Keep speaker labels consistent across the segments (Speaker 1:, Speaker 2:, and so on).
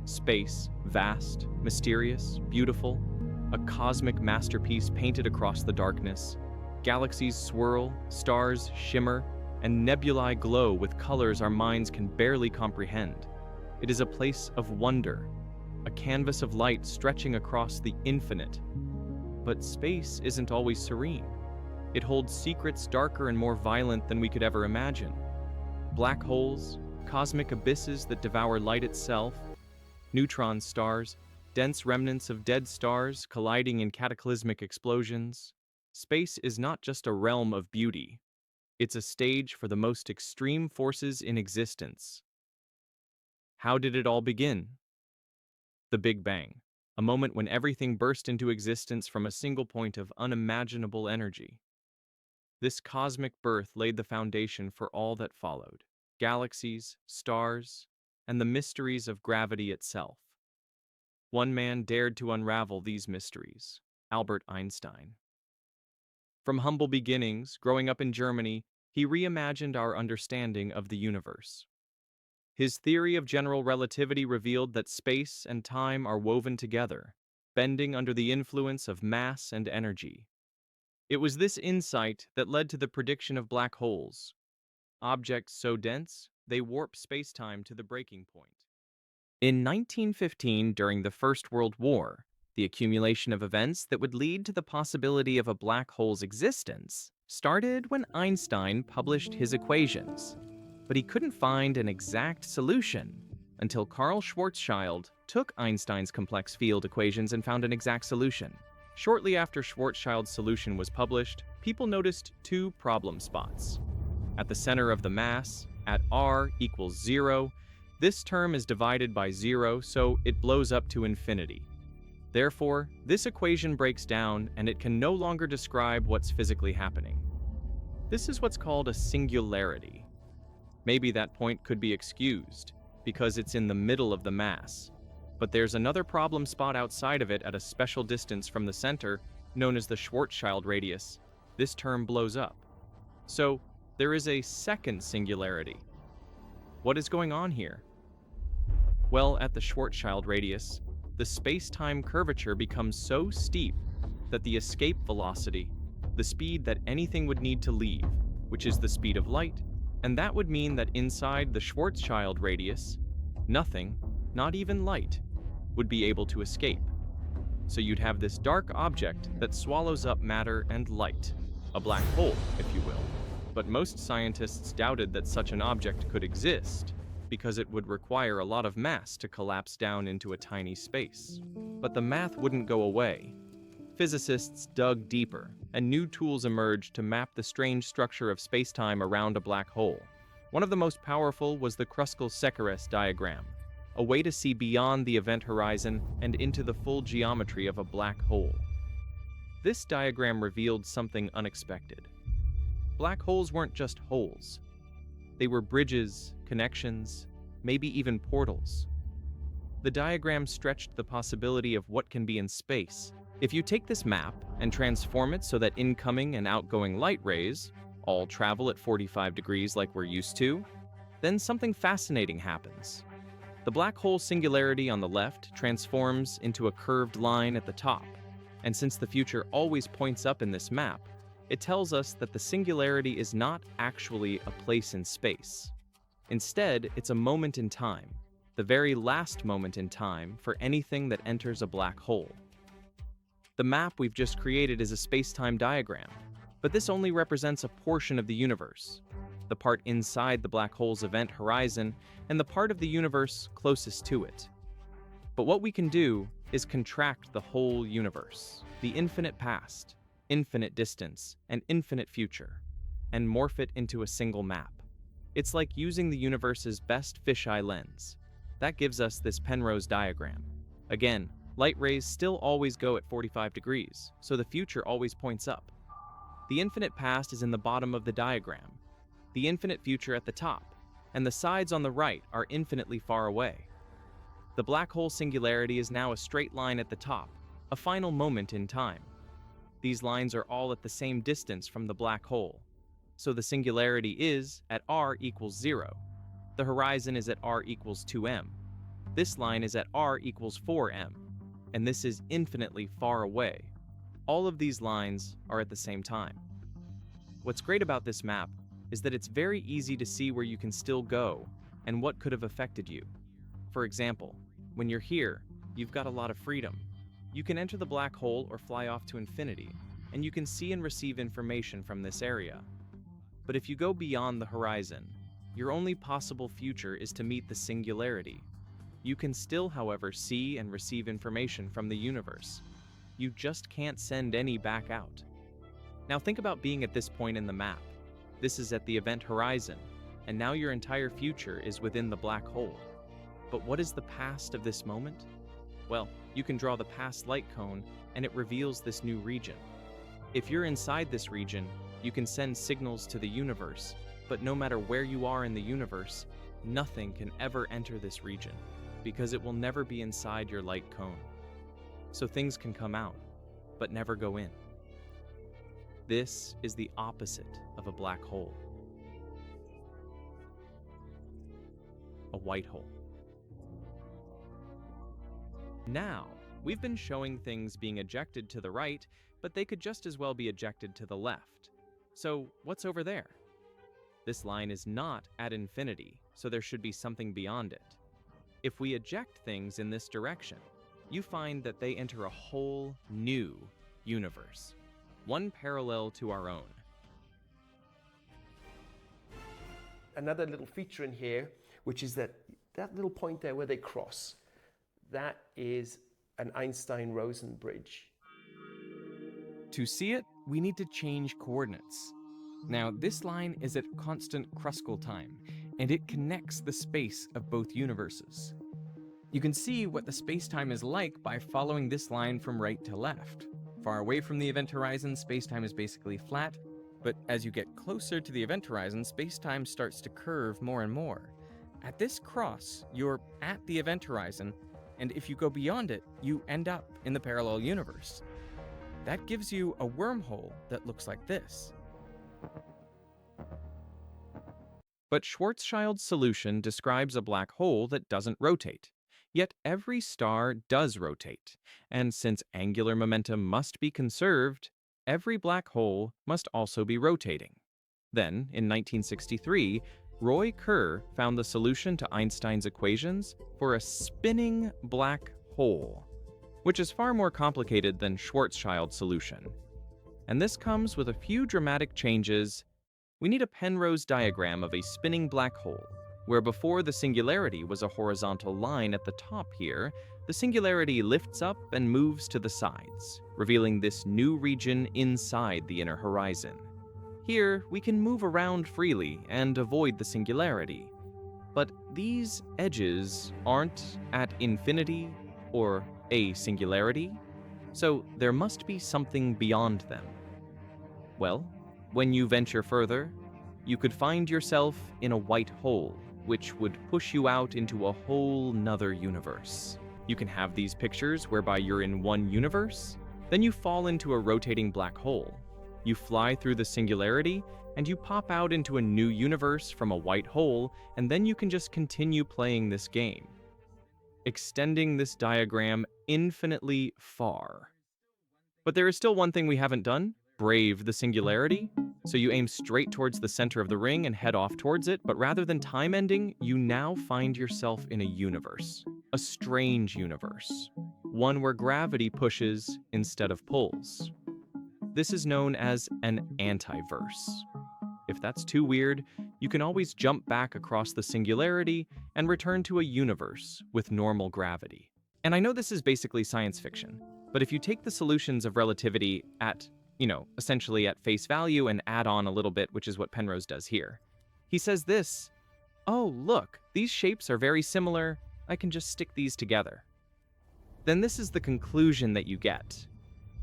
Speaker 1: Space, vast, mysterious, beautiful, a cosmic masterpiece painted across the darkness. Galaxies swirl, stars shimmer, and nebulae glow with colors our minds can barely comprehend. It is a place of wonder, a canvas of light stretching across the infinite. But space isn't always serene. It holds secrets darker and more violent than we could ever imagine. Black holes, cosmic abysses that devour light itself, neutron stars, dense remnants of dead stars colliding in cataclysmic explosions. Space is not just a realm of beauty. It's a stage for the most extreme forces in existence. How did it all begin? The Big Bang, a moment when everything burst into existence from a single point of unimaginable energy. This cosmic birth laid the foundation for all that followed: galaxies, stars, and the mysteries of gravity itself. One man dared to unravel these mysteries: Albert Einstein. From humble beginnings, growing up in Germany, he reimagined our understanding of the universe. His theory of general relativity revealed that space and time are woven together, bending under the influence of mass and energy. It was this insight that led to the prediction of black holes, objects so dense they warp space-time to the breaking point. In 1915, during the First World War, the accumulation of events that would lead to the possibility of a black hole's existence started when Einstein published his equations. But he couldn't find an exact solution until Carl Schwarzschild took Einstein's complex field equations and found an exact solution. Shortly after Schwarzschild's solution was published, people noticed two problem spots. At the center of the mass, at r equals 0, this term is divided by 0, so it blows up to infinity. Therefore, this equation breaks down and it can no longer describe what's physically happening. This is what's called a singularity. Maybe that point could be excused, because it's in the middle of the mass. But there's another problem spot outside of it at a special distance from the center, known as the Schwarzschild radius. This term blows up. So, there is a second singularity. What is going on here? Well, at the Schwarzschild radius, the space-time curvature becomes so steep that the escape velocity, the speed that anything would need to leave, which is the speed of light, and that would mean that inside the Schwarzschild radius, nothing, not even light, would be able to escape. So you'd have this dark object that swallows up matter and light, a black hole, if you will. But most scientists doubted that such an object could exist, because it would require a lot of mass to collapse down into a tiny space. But the math wouldn't go away. Physicists dug deeper, and new tools emerged to map the strange structure of spacetime around a black hole. One of the most powerful was the Kruskal-Szekeres diagram, a way to see beyond the event horizon and into the full geometry of a black hole. This diagram revealed something unexpected. Black holes weren't just holes. They were bridges, connections, maybe even portals. The diagram stretched the possibility of what can be in space. If you take this map and transform it so that incoming and outgoing light rays all travel at 45 degrees like we're used to, then something fascinating happens. The black hole singularity on the left transforms into a curved line at the top, and since the future always points up in this map, it tells us that the singularity is not actually a place in space. Instead, it's a moment in time, the very last moment in time for anything that enters a black hole. The map we've just created is a space-time diagram, but this only represents a portion of the universe, the part inside the black hole's event horizon and the part of the universe closest to it. But what we can do is contract the whole universe, the infinite past, infinite distance, and infinite future, and morph it into a single map. It's like using the universe's best fisheye lens. That gives us this Penrose diagram. Again, light rays still always go at 45 degrees, so the future always points up. The infinite past is in the bottom of the diagram, the infinite future at the top, and the sides on the right are infinitely far away. The black hole singularity is now a straight line at the top, a final moment in time. These lines are all at the same distance from the black hole, so the singularity is at r equals 0. The horizon is at r equals 2m. This line is at r equals 4m, and this is infinitely far away. All of these lines are at the same time. What's great about this map is that it's very easy to see where you can still go and what could have affected you. For example, when you're here, you've got a lot of freedom. You can enter the black hole or fly off to infinity, and you can see and receive information from this area. But if you go beyond the horizon, your only possible future is to meet the singularity. You can still, however, see and receive information from the universe. You just can't send any back out. Now think about being at this point in the map. This is at the event horizon, and now your entire future is within the black hole. But what is the past of this moment? Well, you can draw the past light cone, and it reveals this new region. If you're inside this region, you can send signals to the universe, but no matter where you are in the universe, nothing can ever enter this region, because it will never be inside your light cone. So things can come out, but never go in. This is the opposite of a black hole. A white hole. Now, we've been showing things being ejected to the right, but they could just as well be ejected to the left. So what's over there? This line is not at infinity, so there should be something beyond it. If we eject things in this direction, you find that they enter a whole new universe, one parallel to our own.
Speaker 2: Another little feature in here, which is that little point there where they cross, that is an Einstein-Rosen bridge.
Speaker 1: To see it, we need to change coordinates. Now, this line is at constant Kruskal time, and it connects the space of both universes. You can see what the space-time is like by following this line from right to left. Far away from the event horizon, space-time is basically flat, but as you get closer to the event horizon, space-time starts to curve more and more. At this cross, you're at the event horizon, and if you go beyond it, you end up in the parallel universe. That gives you a wormhole that looks like this. But Schwarzschild's solution describes a black hole that doesn't rotate. Yet every star does rotate, and since angular momentum must be conserved, every black hole must also be rotating. Then, in 1963, Roy Kerr found the solution to Einstein's equations for a spinning black hole, which is far more complicated than Schwarzschild's solution. And this comes with a few dramatic changes. We need a Penrose diagram of a spinning black hole, where before the singularity was a horizontal line at the top here, the singularity lifts up and moves to the sides, revealing this new region inside the inner horizon. Here, we can move around freely and avoid the singularity. But these edges aren't at infinity or a singularity, so there must be something beyond them. Well, when you venture further, you could find yourself in a white hole, which would push you out into a whole nother universe. You can have these pictures whereby you're in one universe, then you fall into a rotating black hole. You fly through the singularity, and you pop out into a new universe from a white hole, and then you can just continue playing this game, extending this diagram infinitely far. But there is still one thing we haven't done: brave the singularity. So you aim straight towards the center of the ring and head off towards it, but rather than time ending, you now find yourself in a universe. A strange universe. One where gravity pushes instead of pulls. This is known as an antiverse. If that's too weird, you can always jump back across the singularity and return to a universe with normal gravity. And I know this is basically science fiction, but if you take the solutions of relativity at essentially at face value and add on a little bit, which is what Penrose does here. He says this: oh, look, these shapes are very similar. I can just stick these together. Then this is the conclusion that you get.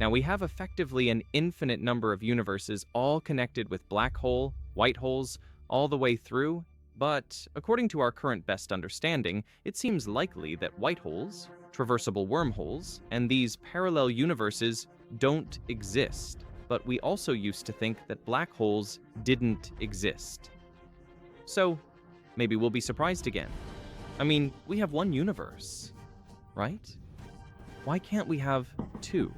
Speaker 1: Now we have effectively an infinite number of universes all connected with black hole, white holes, all the way through, but according to our current best understanding, it seems likely that white holes, traversable wormholes, and these parallel universes don't exist, but we also used to think that black holes didn't exist. So, maybe we'll be surprised again. I mean, we have one universe, right? Why can't we have two?